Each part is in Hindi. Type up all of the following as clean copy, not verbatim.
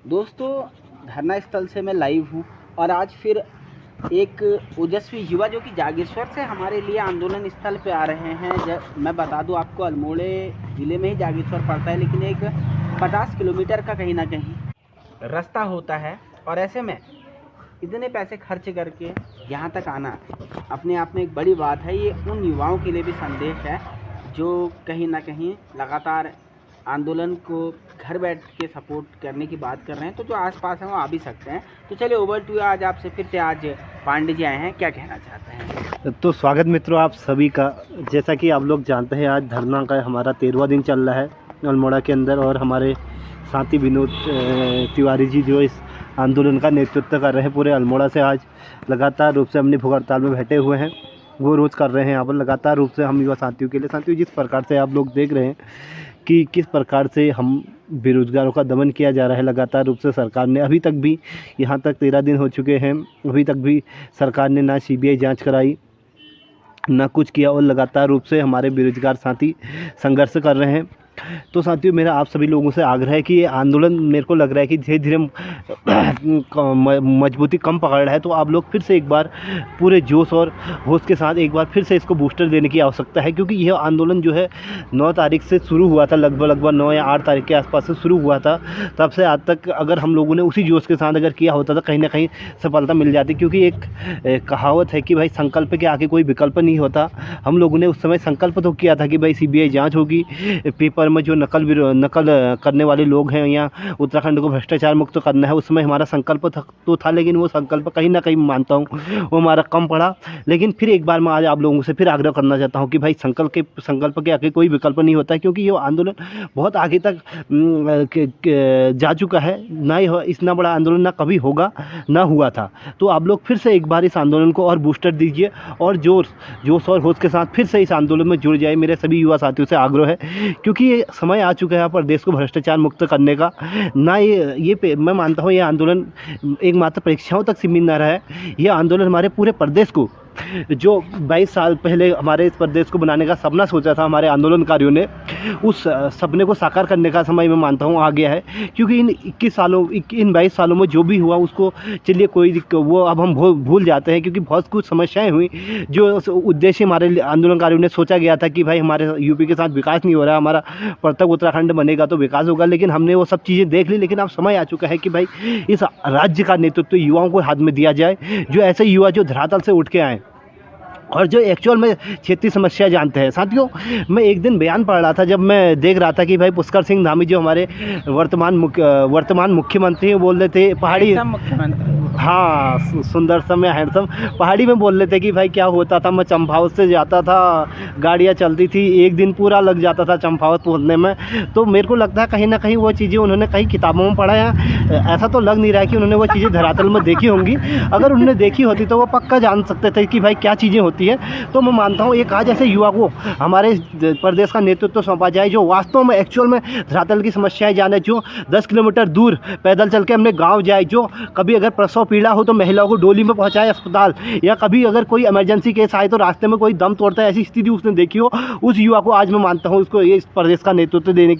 दोस्तों, धरना स्थल से मैं लाइव हूँ और आज फिर एक ओजस्वी युवा जो कि जागेश्वर से हमारे लिए आंदोलन स्थल पे आ रहे हैं। मैं बता दूं आपको, अल्मोड़े ज़िले में ही जागेश्वर पड़ता है, लेकिन एक 50 किलोमीटर का कहीं ना कहीं रास्ता होता है। और ऐसे में इतने पैसे खर्च करके यहाँ तक आना अपने आप में एक बड़ी बात है। ये उन युवाओं के लिए भी संदेश है जो कहीं ना कहीं लगातार आंदोलन को घर बैठ के सपोर्ट करने की बात कर रहे हैं। तो जो आसपास हैं वो आ भी सकते हैं। तो चलिए ओवर टू आज आपसे फिर से आज पांडे जी आए हैं, क्या कहना चाहते हैं? तो स्वागत मित्रों आप सभी का। जैसा कि आप लोग जानते हैं, आज धरना का हमारा 13वां दिन चल रहा है अल्मोड़ा के अंदर, और हमारे साथी विनोद तिवारी जी जो इस आंदोलन का नेतृत्व कर रहे हैं पूरे अल्मोड़ा से, आज लगातार रूप से अपनी भूख हड़ताल में बैठे हुए हैं। वो रोज़ कर रहे हैं यहाँ पर लगातार रूप से हम युवा साथियों के लिए। साथियों, जिस प्रकार से आप लोग देख रहे हैं कि किस प्रकार से हम बेरोज़गारों का दमन किया जा रहा है लगातार रूप से सरकार ने, अभी तक भी यहाँ तक 13 दिन हो चुके हैं, अभी तक भी सरकार ने ना सीबीआई जांच कराई ना कुछ किया, और लगातार रूप से हमारे बेरोजगार साथी संघर्ष कर रहे हैं। तो साथियों, मेरा आप सभी लोगों से आग्रह है कि ये आंदोलन मेरे को लग रहा है कि धीरे धीरे मजबूती कम पकड़ रहा है। तो आप लोग फिर से एक बार पूरे जोश और होश के साथ एक बार फिर से इसको बूस्टर देने की आवश्यकता है, क्योंकि यह आंदोलन जो है 9 तारीख से शुरू हुआ था, लगभग 9 या 8 तारीख के आसपास से शुरू हुआ था। तब से आज तक अगर हम लोगों ने उसी जोश के साथ अगर किया होता तो कहीं ना कहीं सफलता मिल जाती, क्योंकि एक कहावत है कि भाई संकल्प के आगे कोई विकल्प नहीं होता। हम लोगों ने उस समय संकल्प तो किया था कि भाई सीबीआई जाँच होगी, पेपर में जो नकल करने वाले लोग हैं या उत्तराखंड को भ्रष्टाचार मुक्त करना है, उस समय हमारा संकल्प तो था, लेकिन वो संकल्प कहीं ना कहीं मानता हूँ वो हमारा कम पड़ा। लेकिन फिर एक बार मैं आज आप लोगों से फिर आग्रह करना चाहता हूँ कि भाई संकल्प के आगे कोई विकल्प नहीं होता है, क्योंकि ये आंदोलन बहुत आगे तक जा चुका है। ना ही इतना बड़ा आंदोलन ना कभी होगा ना हुआ था। तो आप लोग फिर से एक बार इस आंदोलन को और बूस्टर दीजिए और जोश और होश के साथ फिर से इस आंदोलन में जुड़ जाए। मेरे सभी युवा साथियों से आग्रह है, क्योंकि ये समय आ चुका है यहाँ पर देश को भ्रष्टाचार मुक्त करने का। ना ये मैं मानता हूँ ये आंदोलन एक मात्र परीक्षाओं तक सीमित न रहा है। ये आंदोलन हमारे पूरे प्रदेश को, जो 22 साल पहले हमारे इस प्रदेश को बनाने का सपना सोचा था हमारे आंदोलनकारियों ने, उस सपने को साकार करने का समय मैं मानता हूँ आ गया है। क्योंकि इन 22 सालों में जो भी हुआ उसको चलिए वो अब हम भूल जाते हैं, क्योंकि बहुत कुछ समस्याएं हुई। जो उद्देश्य हमारे आंदोलनकारियों ने सोचा गया था कि भाई हमारे यूपी के साथ विकास नहीं हो रहा है, हमारा पृथक उत्तराखंड बनेगा तो विकास होगा, लेकिन हमने वो सब चीज़ें देख ली। लेकिन अब समय आ चुका है कि भाई इस राज्य का नेतृत्व युवाओं को हाथ में दिया जाए, जो ऐसे युवा जो धरातल से उठ के आए और जो एक्चुअल में क्षेत्रीय समस्या जानते हैं। साथियों, मैं एक दिन बयान पढ़ रहा था, जब मैं देख रहा था कि भाई पुष्कर सिंह धामी जो हमारे वर्तमान मुख्यमंत्री हैं, बोल रहे थे पहाड़ी मुख्यमंत्री, हाँ सुंदरतम या हैंडसम, पहाड़ी में बोल रहे थे कि भाई क्या होता था, मैं चंपावत से जाता था, गाड़ियाँ चलती थी, एक दिन पूरा लग जाता था चंपावत पहुँचने में। तो मेरे को लगता है कहीं ना कहीं वो चीज़ें उन्होंने कहीं किताबों में पढ़ा है। ऐसा तो लग नहीं रहा है कि उन्होंने वो चीज़ें धरातल में देखी होंगी। अगर उन्होंने देखी होती तो वो पक्का जान सकते थे कि भाई क्या चीज़ें होती है। तो मैं मानता हूँ एक आज ऐसे युवा को हमारे प्रदेश का नेतृत्व सौंपा जाए, जो वास्तव में एक्चुअल में धरातल की समस्याएं जाने, जो 10 किलोमीटर दूर पैदल चल के अपने गाँव जाए, जो कभी अगर प्रसव पीड़ा हो तो महिलाओं को डोली में पहुंचाए अस्पताल, या कभी अगर कोई इमरजेंसी केस आए तो रास्ते में कोई दम तोड़ता है, ऐसी स्थिति उसने देखी हो, उस युवा को आज मैं मानता हूं उसको इस प्रदेश का नेतृत्व देने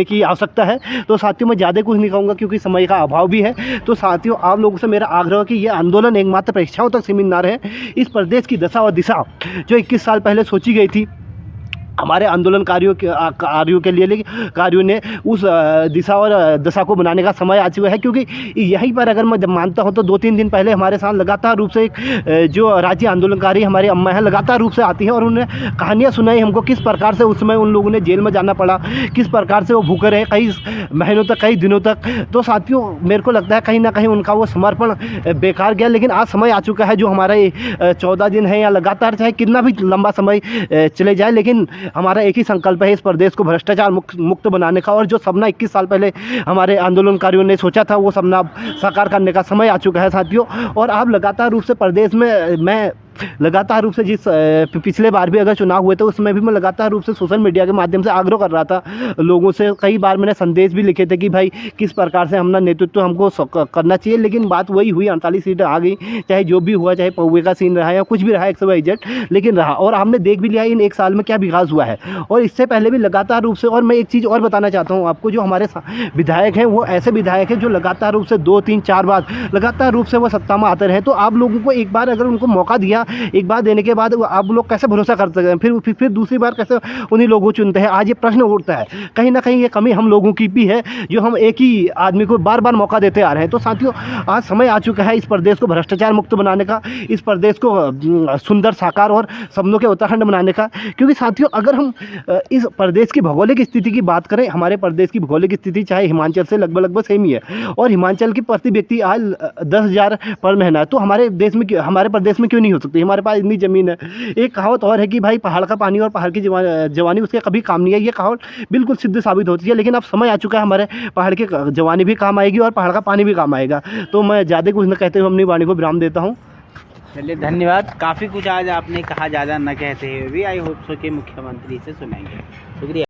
की आवश्यकता है। तो साथियों, मैं ज़्यादा कुछ नहीं कहूँगा क्योंकि समय का अभाव भी है। तो साथियों, आप लोगों से मेरा आग्रह है कि ये आंदोलन एकमात्र परीक्षाओं तक सीमित ना रहे। इस प्रदेश की दशा और दिशा जो 21 साल पहले सोची गई थी हमारे आंदोलनकारियों के लिए, लेकिन कार्यों ने उस दिशा और दशा को बनाने का समय आ चुका है। क्योंकि यहीं पर अगर मैं मानता हूं तो 2-3 दिन पहले हमारे साथ लगातार रूप से जो राज्य आंदोलनकारी हमारे अम्मा हैं लगातार रूप से आती हैं और उन्हें कहानियां सुनाई हमको, किस प्रकार से उस समय उन लोगों ने जेल में जाना पड़ा, किस प्रकार से वो भूखे रहे कई महीनों तक, कई दिनों तक। तो साथियों, मेरे को लगता है कहीं ना कहीं उनका वो समर्पण बेकार गया। लेकिन आज समय आ चुका है, जो हमारे 14 दिन है या लगातार चाहे कितना भी लंबा समय चले जाए, लेकिन हमारा एक ही संकल्प है इस प्रदेश को भ्रष्टाचार मुक्त बनाने का। और जो सपना 21 साल पहले हमारे आंदोलनकारियों ने सोचा था, वो सपना साकार करने का समय आ चुका है साथियों। और आप लगातार रूप से प्रदेश में मैं लगातार रूप से जिस पिछले बार भी अगर चुनाव हुए थे उसमें भी मैं लगातार रूप से सोशल मीडिया के माध्यम से आग्रह कर रहा था लोगों से। कई बार मैंने संदेश भी लिखे थे कि भाई किस प्रकार से हमने नेतृत्व हमको करना चाहिए, लेकिन बात वही हुई, 48 सीटें आ गई, चाहे जो भी हुआ, चाहे पौवे का सीन रहा या कुछ भी रहा, XYZ, लेकिन रहा। और हमने देख भी लिया इन 1 साल में क्या विकास हुआ है। और इससे पहले भी लगातार रूप से, और मैं एक चीज़ और बताना चाहता हूँ आपको, जो हमारे विधायक हैं वो ऐसे विधायक हैं जो लगातार रूप से 2, 3, 4 बार लगातार रूप से वो सत्ता में आते रहे। तो आप लोगों को एक बार अगर उनको मौका दिया, एक बार देने के बाद आप लोग कैसे भरोसा कर सकते हैं, फिर दूसरी बार कैसे उन्हीं लोगों को चुनते हैं। आज ये प्रश्न उठता है, कहीं ना कहीं ये कमी हम लोगों की भी है जो हम एक ही आदमी को बार बार मौका देते आ रहे हैं। तो साथियों, आज समय आ चुका है इस प्रदेश को भ्रष्टाचार मुक्त बनाने का, इस प्रदेश को सुंदर, साकार और सपनों के उत्तराखंड बनाने का। क्योंकि साथियों, अगर हम इस प्रदेश की भौगोलिक स्थिति की बात करें, हमारे प्रदेश की भौगोलिक स्थिति चाहे हिमाचल से लगभग सेम ही है, और हिमाचल की प्रति व्यक्ति आज 10,000 पर महीना है। तो हमारे प्रदेश में क्यों नहीं हो सकती? हमारे पास इतनी ज़मीन है। एक कहावत और है कि भाई पहाड़ का पानी और पहाड़ की जवानी उसके कभी काम नहीं है। ये कहावत बिल्कुल सिद्ध साबित होती है। लेकिन अब समय आ चुका है, हमारे पहाड़ की जवानी भी काम आएगी और पहाड़ का पानी भी काम आएगा। तो मैं ज़्यादा कुछ न कहते हुए अपनी वाणी को विराम देता हूँ। चलिए, धन्यवाद। काफ़ी कुछ आज आपने कहा, ज़्यादा न कहते हुए भी। आई होप सो कि मुख्यमंत्री से सुनाएंगे। शुक्रिया।